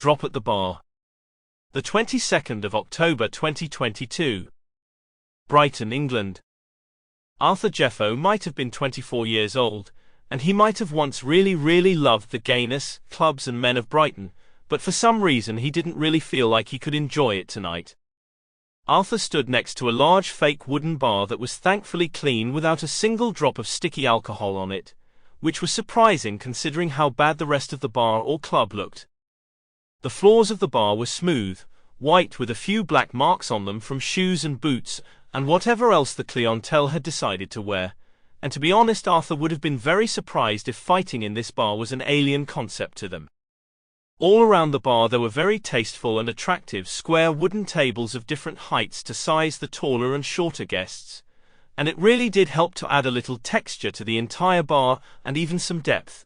Drop at the bar. The 22nd of October 2022. Brighton, England. Arthur Jeffo might have been 24 years old, and he might have once really loved the gayness, clubs and men of Brighton, but for some reason he didn't really feel like he could enjoy it tonight. Arthur stood next to a large fake wooden bar that was thankfully clean without a single drop of sticky alcohol on it, which was surprising considering how bad the rest of the bar or club looked. The floors of the bar were smooth, white with a few black marks on them from shoes and boots, and whatever else the clientele had decided to wear, and to be honest, Arthur would have been very surprised if fighting in this bar was an alien concept to them. All around the bar there were very tasteful and attractive square wooden tables of different heights to size the taller and shorter guests, and it really did help to add a little texture to the entire bar and even some depth.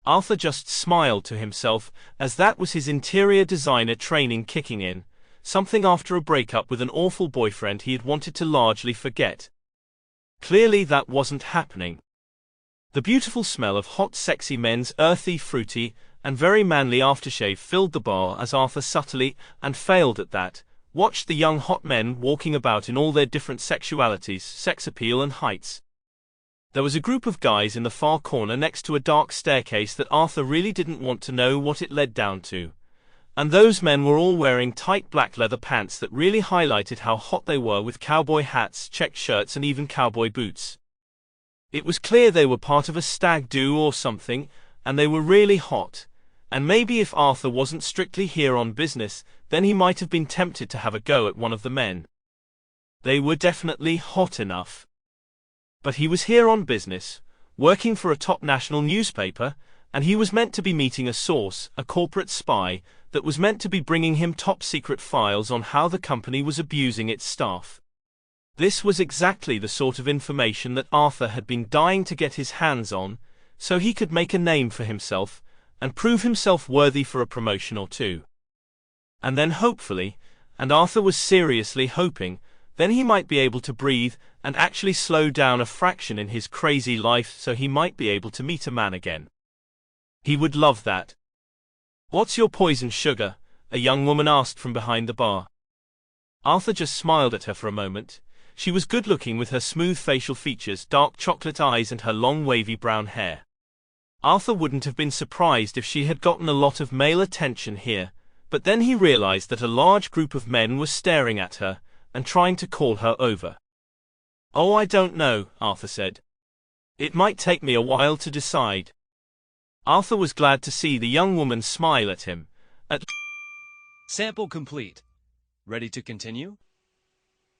Arthur just smiled to himself, as that was his interior designer training kicking in, something after a breakup with an awful boyfriend he had wanted to largely forget. Clearly that wasn't happening. The beautiful smell of hot sexy men's earthy, fruity, and very manly aftershave filled the bar as Arthur subtly, and failed at that, watched the young hot men walking about in all their different sexualities, sex appeal and heights. There was a group of guys in the far corner next to a dark staircase that Arthur really didn't want to know what it led down to, and those men were all wearing tight black leather pants that really highlighted how hot they were, with cowboy hats, checked shirts and even cowboy boots. It was clear they were part of a stag do or something, and they were really hot, and maybe if Arthur wasn't strictly here on business, then he might have been tempted to have a go at one of the men. They were definitely hot enough. But he was here on business, working for a top national newspaper, and he was meant to be meeting a source, a corporate spy, that was meant to be bringing him top-secret files on how the company was abusing its staff. This was exactly the sort of information that Arthur had been dying to get his hands on, so he could make a name for himself, and prove himself worthy for a promotion or two. And then hopefully, and Arthur was seriously hoping, then he might be able to breathe and actually slow down a fraction in his crazy life, so he might be able to meet a man again. He would love that. "What's your poison, sugar?" a young woman asked from behind the bar. Arthur just smiled at her for a moment. She was good-looking with her smooth facial features, dark chocolate eyes and her long wavy brown hair. Arthur wouldn't have been surprised if she had gotten a lot of male attention here, but then he realized that a large group of men were staring at her and trying to call her over. "Oh, I don't know," Arthur said. "It might take me a while to decide." Arthur was glad to see the young woman smile at him. Sample complete. Ready to continue?